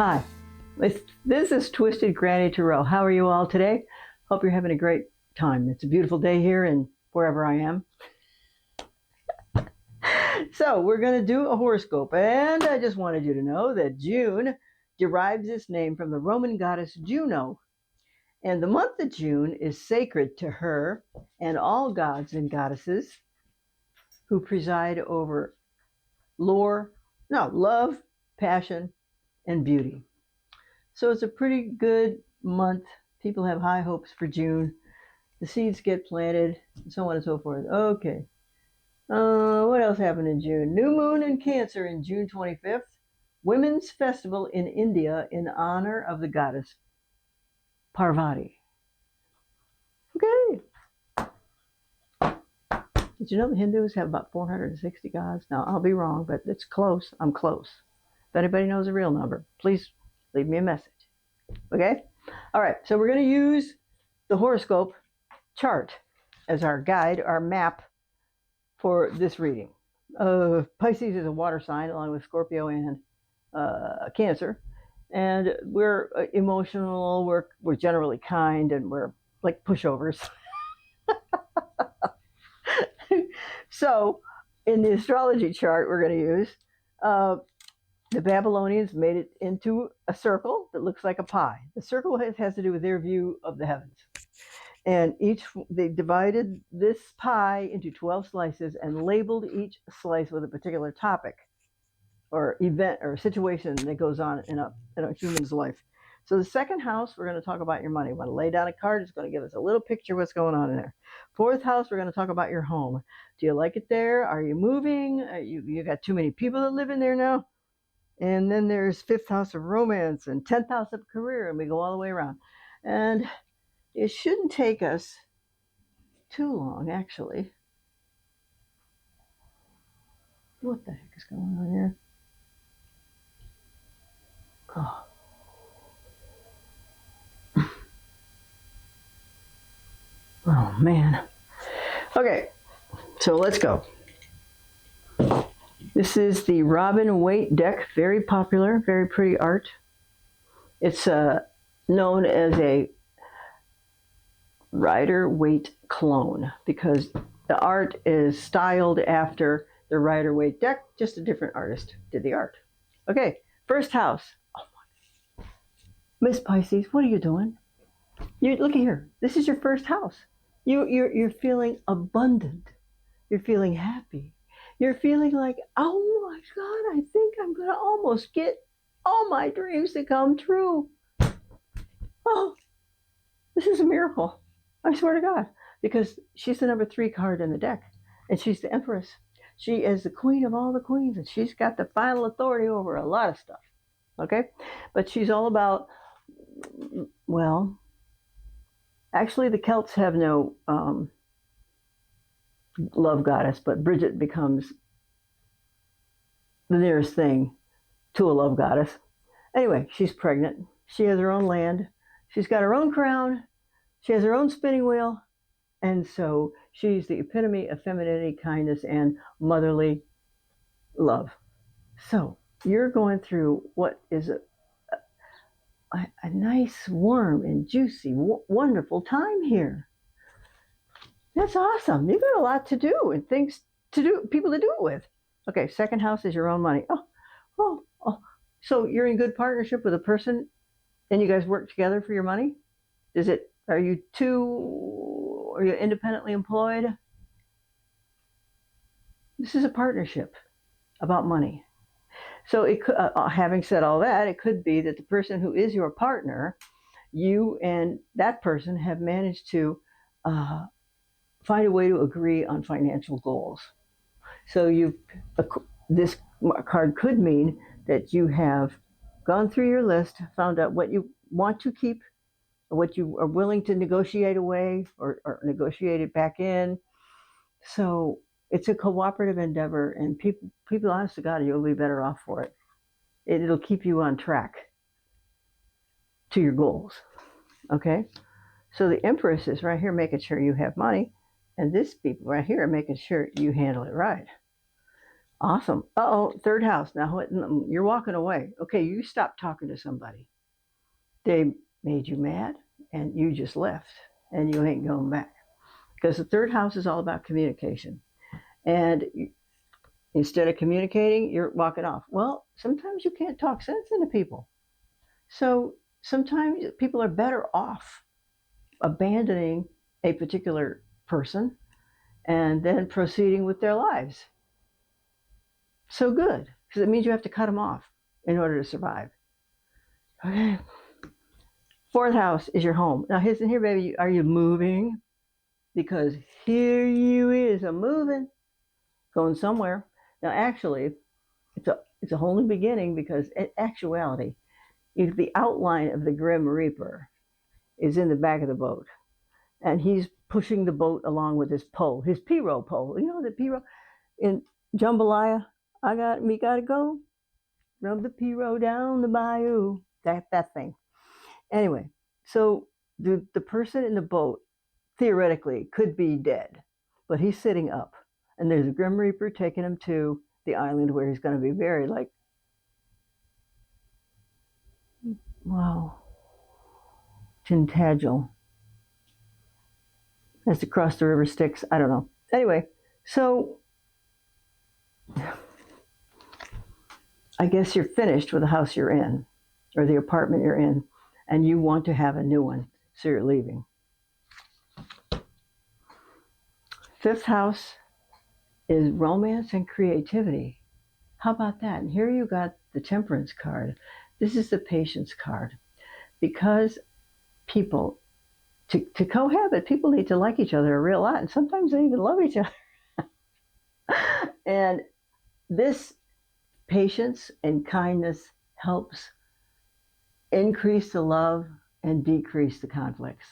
Hi, this is Twisted Granny Tarot. How are you all today? Hope you're having a great time. It's a beautiful day here and wherever I am. So we're going to do a horoscope, and I just wanted you to know that June derives its name from the Roman goddess Juno, and the month of June is sacred to her and all gods and goddesses who preside over love, passion, and beauty. So it's a pretty good month. People have high hopes for June. The seeds get planted, and so on and so forth. Okay. What else happened in June? New moon in Cancer in June 25th. Women's festival in India in honor of the goddess Parvati. Okay. Did you know the Hindus have about 460 gods? Now, I'll be wrong, but it's close. I'm close. If anybody knows a real number, please leave me a message. Okay? All right, so we're going to use the horoscope chart as our guide, our map for this reading. Pisces is a water sign along with Scorpio and Cancer. And we're emotional, we're generally kind, and we're like pushovers. So in the astrology chart we're going to use, the Babylonians made it into a circle that looks like a pie. The circle has to do with their view of the heavens. And they divided this pie into 12 slices and labeled each slice with a particular topic or event or situation that goes on in a human's life. So the second house, we're going to talk about your money. Want to lay down a card? It's going to give us a little picture of what's going on in there. Fourth house, we're going to talk about your home. Do you like it there? Are you moving? You got too many people that live in there now? And then there's fifth house of romance and 10th house of career, and we go all the way around. And it shouldn't take us too long, actually. What the heck is going on here? Oh. Oh, man. Okay, so let's go. This is the Robin Waite deck. Very popular, very pretty art. It's known as a Rider-Waite clone because the art is styled after the Rider-Waite deck. Just a different artist did the art. Okay, first house. Oh my. Miss Pisces, what are you doing? Look here. This is your first house. You're feeling abundant. You're feeling happy. You're feeling like, oh my God, I think I'm going to almost get all my dreams to come true. Oh, this is a miracle. I swear to God. Because she's the number 3 card in the deck. And she's the Empress. She is the queen of all the queens. And she's got the final authority over a lot of stuff. Okay? But she's all about, well, actually the Celts have no love goddess, but Bridget becomes the nearest thing to a love goddess. Anyway, she's pregnant. She has her own land. She's got her own crown. She has her own spinning wheel. And so she's the epitome of femininity, kindness, and motherly love. So you're going through what is a nice, warm, and juicy, wonderful time here. That's awesome. You've got a lot to do and things to do, people to do it with. Okay, second house is your own money. Oh. So you're in good partnership with a person and you guys work together for your money? Are you independently employed? This is a partnership about money. So having said all that, it could be that the person who is your partner, you and that person have managed to find a way to agree on financial goals. So this card could mean that you have gone through your list, found out what you want to keep, or what you are willing to negotiate away or negotiate it back in. So it's a cooperative endeavor, and people, honest to God, you'll be better off for it. It'll keep you on track to your goals. Okay? So the Empress is right here making sure you have money, and this people right here are making sure you handle it right. Awesome. Uh-oh, third house. Now you're walking away. Okay, you stop talking to somebody. They made you mad and you just left and you ain't going back. Because the third house is all about communication. And instead of communicating, you're walking off. Well, sometimes you can't talk sense into people. So sometimes people are better off abandoning a particular person and then proceeding with their lives. So good, because it means you have to cut them off in order to survive. Okay. Fourth house is your home. Now, here, baby, are you moving? Because here you is, a moving, going somewhere. Now, actually, it's a whole new beginning because, in actuality, the outline of the Grim Reaper is in the back of the boat, and he's pushing the boat along with his pole, his pirogue pole. You know the pirogue in jambalaya. Gotta go. Rub the pirogue down the bayou. That thing. Anyway, so the person in the boat theoretically could be dead, but he's sitting up, and there's a Grim Reaper taking him to the island where he's going to be buried. Like, wow, Tintagel. Has to cross the river Styx. I don't know. Anyway, so I guess you're finished with the house you're in, or the apartment you're in, and you want to have a new one, so you're leaving. Fifth house is romance and creativity. How about that? And here you got the Temperance card. This is the Patience card. Because people, to cohabit, people need to like each other a real lot, and sometimes they even love each other. And this patience and kindness helps increase the love and decrease the conflicts.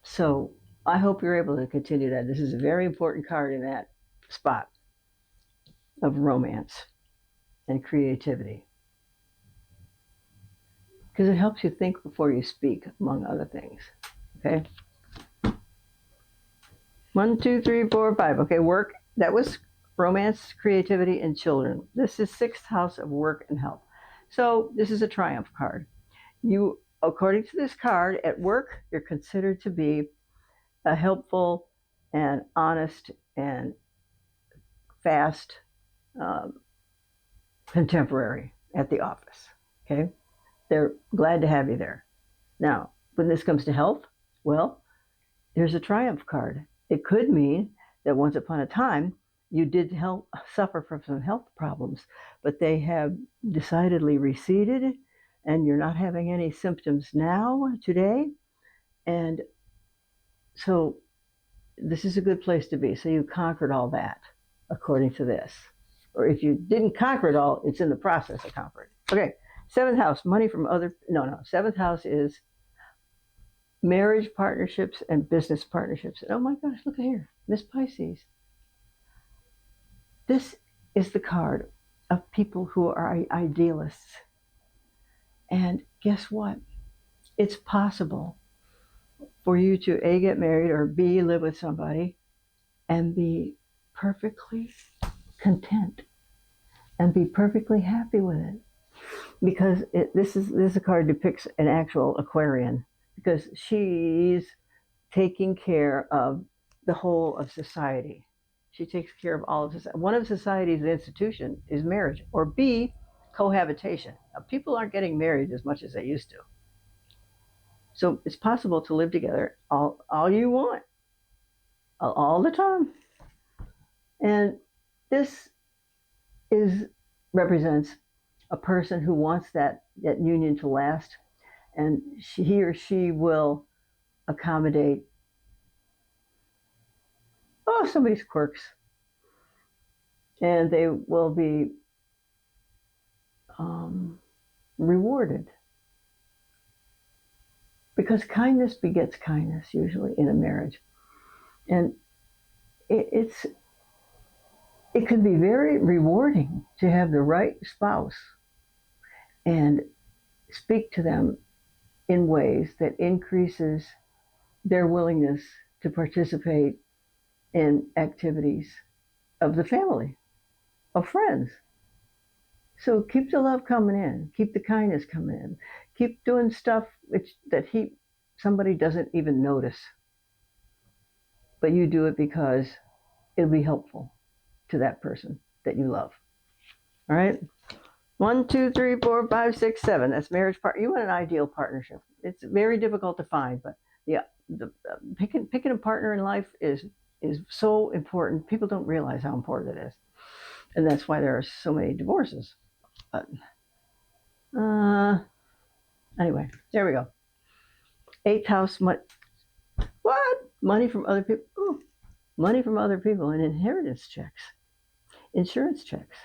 So I hope you're able to continue that. This is a very important card in that spot of romance and creativity, because it helps you think before you speak, among other things. Okay. 1, 2, 3, 4, 5. Okay, work. That was romance, creativity, and children. This is sixth house of work and health. So this is a triumph card. You, according to this card, at work, you're considered to be a helpful and honest and fast contemporary at the office. Okay, they're glad to have you there. Now, when this comes to health, well, there's a triumph card. It could mean that once upon a time you did suffer from some health problems, but they have decidedly receded, and you're not having any symptoms now, today. And so this is a good place to be. So you conquered all that, according to this. Or if you didn't conquer it all, it's in the process of conquering. Okay, seventh house, money from other, no. Seventh house is marriage partnerships and business partnerships. And oh my gosh, look at here, Miss Pisces. This is the card of people who are idealists. And guess what? It's possible for you to A, get married, or B, live with somebody and be perfectly content and be perfectly happy with it. Because this card depicts an actual Aquarian, because she's taking care of the whole of society. She takes care of all of society. One of society's institution is marriage, or B, cohabitation. Now, people aren't getting married as much as they used to. So it's possible to live together all you want, all the time. And this represents a person who wants that union to last, and he or she will accommodate somebody's quirks, and they will be rewarded, because kindness begets kindness usually in a marriage. And it can be very rewarding to have the right spouse and speak to them in ways that increases their willingness to participate in activities of the family. of friends. So keep the love coming in, keep the kindness coming in, keep doing stuff that somebody doesn't even notice, but you do it because it'll be helpful to that person that you love. All right. 1, 2, 3, 4, 5, 6, 7. That's marriage part. You want an ideal partnership. It's very difficult to find, but yeah, picking a partner in life is so important. People don't realize how important it is, and that's why there are so many divorces. But anyway, there we go. Eighth house. What? Money from other people. Ooh, money from other people and inheritance checks, insurance checks.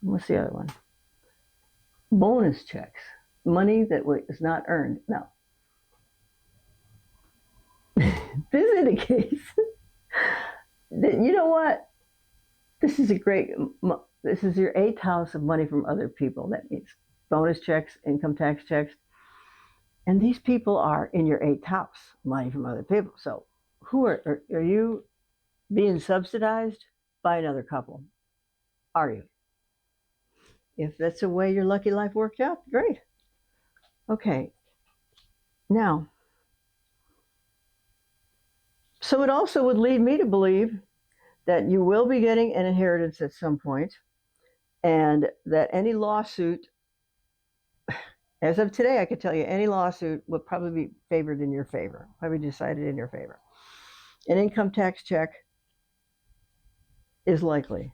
What's the other one? Bonus checks. Money that was not earned. No. This indicates that, you know what? This is this is your eighth house of money from other people. That means bonus checks, income tax checks. And these people are in your eighth house, money from other people. So who are you being subsidized by another couple? Are you? If that's the way your lucky life worked out, great. Okay. Now, so it also would lead me to believe that you will be getting an inheritance at some point, and that any lawsuit, as of today, I could tell you any lawsuit would probably be favored in your favor, probably decided in your favor. An income tax check is likely.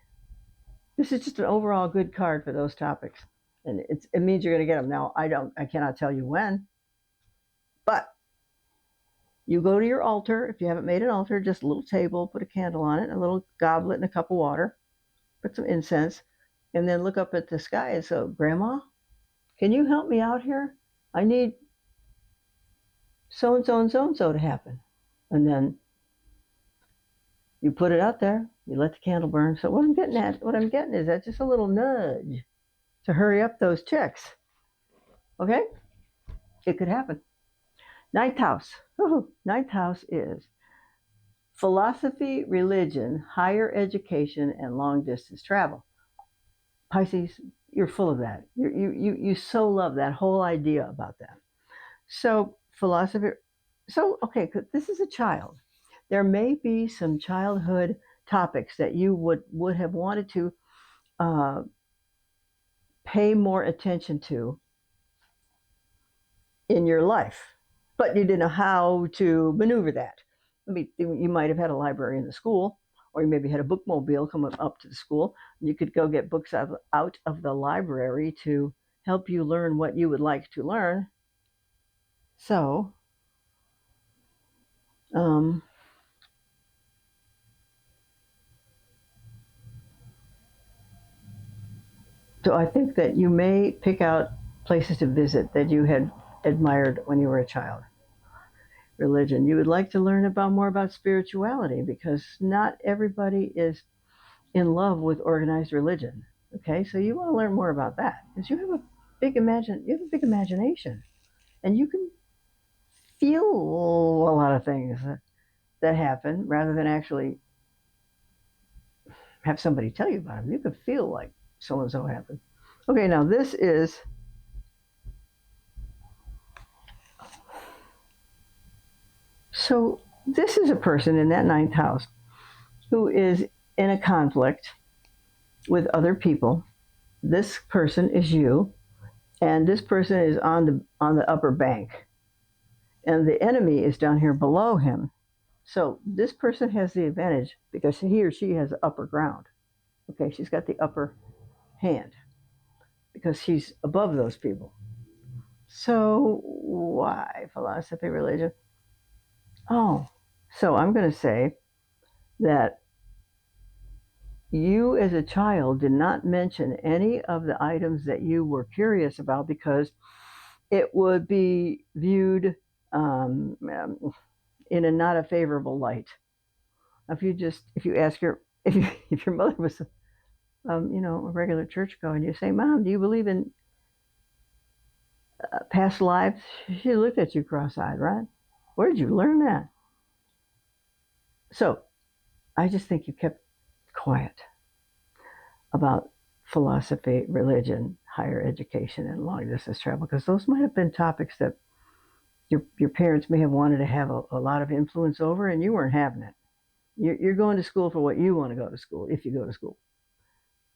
This is just an overall good card for those topics, and it means you're going to get them. Now, I cannot tell you when, but you go to your altar. If you haven't made an altar, just a little table, put a candle on it, a little goblet and a cup of water, put some incense, and then look up at the sky and say, Grandma, can you help me out here? I need so and so and so and so to happen. And then you put it out there, you let the candle burn. So what I'm getting is that just a little nudge to hurry up those checks. Okay? It could happen. Ninth house. Ninth house is philosophy, religion, higher education, and long distance travel. Pisces, you're full of that. You so love that whole idea about that. So philosophy. So okay, this is a child. There may be some childhood topics that you would have wanted to pay more attention to in your life, but you didn't know how to maneuver that. I mean, you might have had a library in the school, or you maybe had a bookmobile come up to the school. You could go get books out of the library to help you learn what you would like to learn. So, um, so I think that you may pick out places to visit that you had admired when you were a child. Religion. You would like to learn more about spirituality, because not everybody is in love with organized religion. Okay, so you want to learn more about that because you have a big imagination, and you can feel a lot of things that happen rather than actually have somebody tell you about them. You can feel like so and so happened. Okay, now this is a person in that ninth house who is in a conflict with other people. This person is you, and this person is on the upper bank, and the enemy is down here below him. So this person has the advantage because he or she has the upper ground. Okay, she's got the upper hand because she's above those people. So why philosophy, religion? Oh, so I'm going to say that you as a child did not mention any of the items that you were curious about because it would be viewed in a not a favorable light. If you ask if your mother was a regular churchgoer, and you say, Mom, do you believe in past lives? She looked at you cross-eyed, right? Where did you learn that? So I just think you kept quiet. about philosophy, religion, higher education, and long distance travel, because those might have been topics that your parents may have wanted to have a lot of influence over, and you weren't having it. You're going to school for what you want to go to school, if you go to school.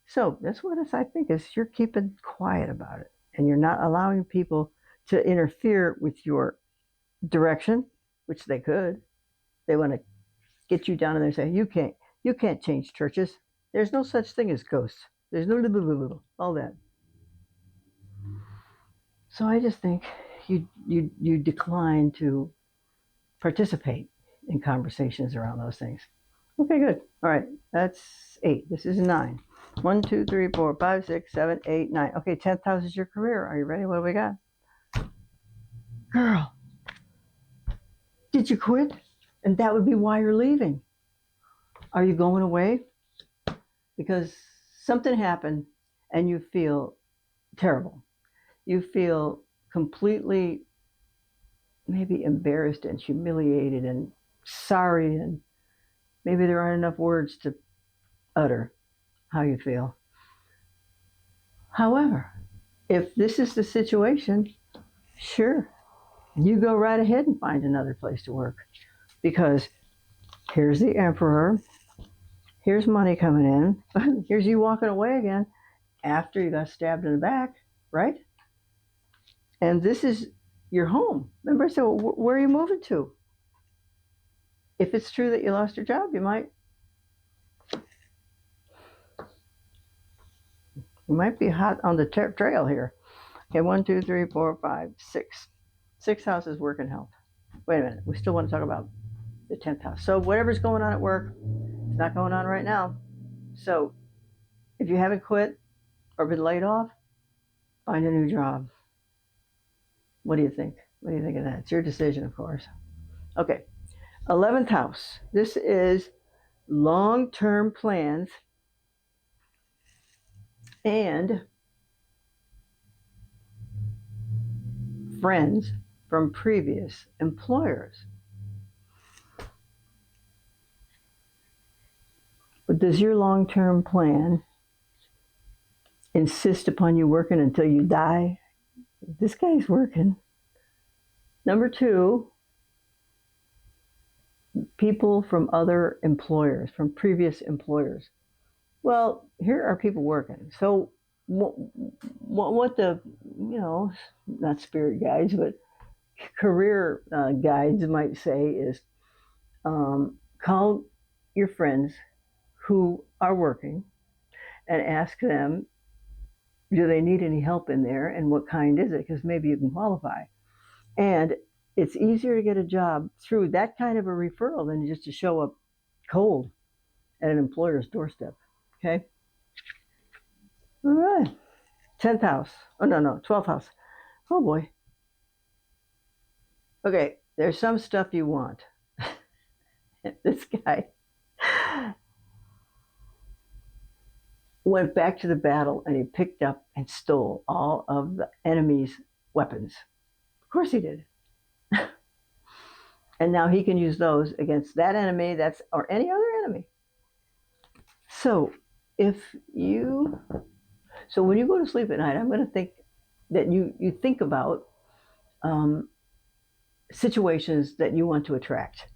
So that's what I think is you're keeping quiet about it, and you're not allowing people to interfere with your direction, which they could. They want to get you down and they say you can't change churches. There's no such thing as ghosts. There's no blah, blah, blah, blah, all that. So I just think you decline to participate in conversations around those things. Okay, good. All right, that's 8. This is 9. 1, 2, 3, 4, 5, 6, 7, 8, 9. Okay, 10th house is your career. Are you ready? What do we got? Girl, did you quit? And that would be why you're leaving. Are you going away? Because something happened and you feel terrible. You feel completely maybe embarrassed and humiliated and sorry, and maybe there aren't enough words to utter how you feel. However, if this is the situation, sure, you go right ahead and find another place to work, because here's the emperor, here's money coming in, here's you walking away again after you got stabbed in the back, right? And this is your home. Remember, so where are you moving to? If it's true that you lost your job, you might be hot on the trail here. Okay, 1, 2, 3, 4, 5, 6. 6 houses, work and health. Wait a minute, we still want to talk about the 10th house. So whatever's going on at work, it's not going on right now. So if you haven't quit or been laid off, find a new job. What do you think? What do you think of that? It's your decision, of course. Okay, 11th house. This is long-term plans and friends from previous employers. But does your long-term plan insist upon you working until you die? This guy's working. Number 2, people from other employers, from previous employers. Well, here are people working. So what the, not spirit guides, but career guides might say is call your friends who are working and ask them, do they need any help in there, and what kind is it? Because maybe you can qualify. And it's easier to get a job through that kind of a referral than just to show up cold at an employer's doorstep. Okay? All right. 10th house. Oh, no, 12th house. Oh, boy. Okay, there's some stuff you want. This guy went back to the battle and he picked up and stole all of the enemy's weapons. Of course he did. And now he can use those against that enemy, or any other enemy. So when you go to sleep at night, I'm going to think that you think about situations that you want to attract.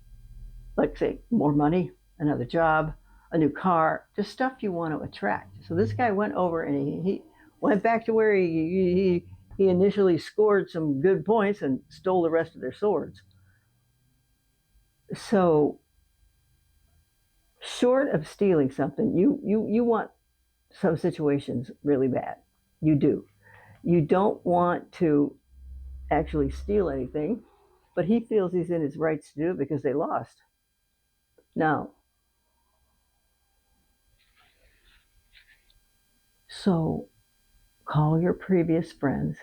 Like, say, more money, another job, a new car, just stuff you want to attract. So this guy went over and he went back to where he initially scored some good points and stole the rest of their swords. So short of stealing something, you want some situations really bad. You do. You don't want to actually steal anything, but he feels he's in his rights to do it because they lost. Now, so call your previous friends,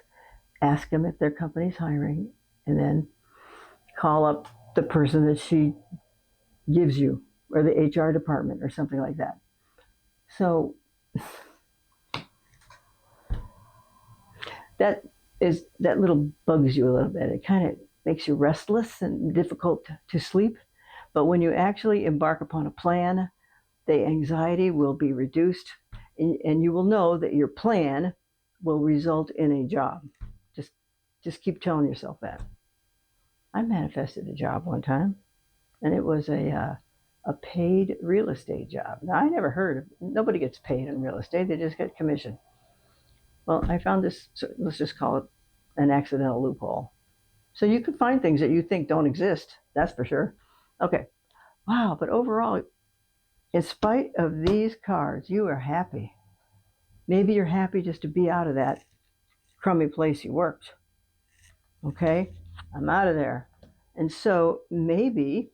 ask them if their company's hiring, and then call up the person that she gives you, or the HR department, or something like that. So that little bugs you a little bit. It kind of makes you restless and difficult to sleep. But when you actually embark upon a plan, the anxiety will be reduced and you will know that your plan will result in a job. Just keep telling yourself that. I manifested a job one time, and it was a paid real estate job. Now, I never heard of, nobody gets paid in real estate, they just get commission. Well, I found this, let's just call it an accidental loophole. So you can find things that you think don't exist, that's for sure. Okay, wow, but overall, in spite of these cards, you are happy. Maybe you're happy just to be out of that crummy place you worked. Okay, I'm out of there. And so maybe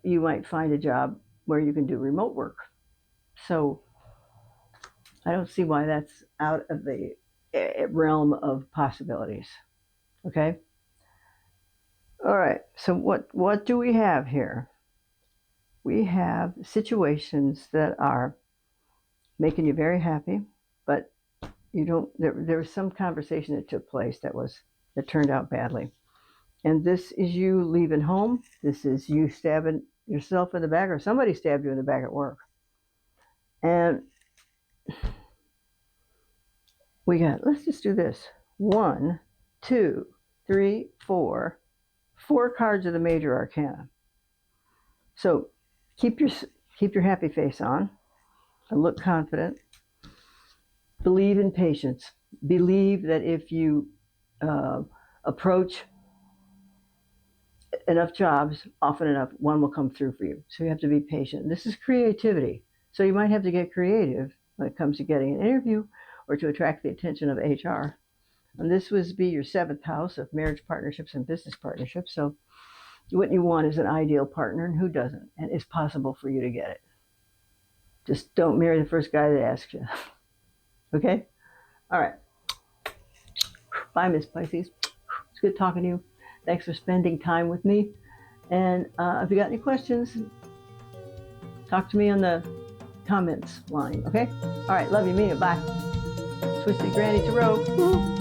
you might find a job where you can do remote work. So I don't see why that's out of the realm of possibilities. Okay? All right. So what do we have here? We have situations that are making you very happy, but you don't there was some conversation that took place that turned out badly. And this is you leaving home. This is you stabbing yourself in the back, or somebody stabbed you in the back at work. And we got, let's just do this. 1, 2, 3, 4. 4 cards of the major arcana. So keep your happy face on and look confident. Believe in patience. Believe that if you approach enough jobs often enough, one will come through for you. So you have to be patient. This is creativity. So you might have to get creative when it comes to getting an interview or to attract the attention of HR. And this would be your 7th house of marriage partnerships and business partnerships. So what you want is an ideal partner, and who doesn't? And it's possible for you to get it. Just don't marry the first guy that asks you. Okay? All right. Bye, Miss Pisces. It's good talking to you. Thanks for spending time with me. And if you got any questions, talk to me on the comments line, okay? All right, love you, mean it, bye. Twisted Granny Tarot. Woo-hoo.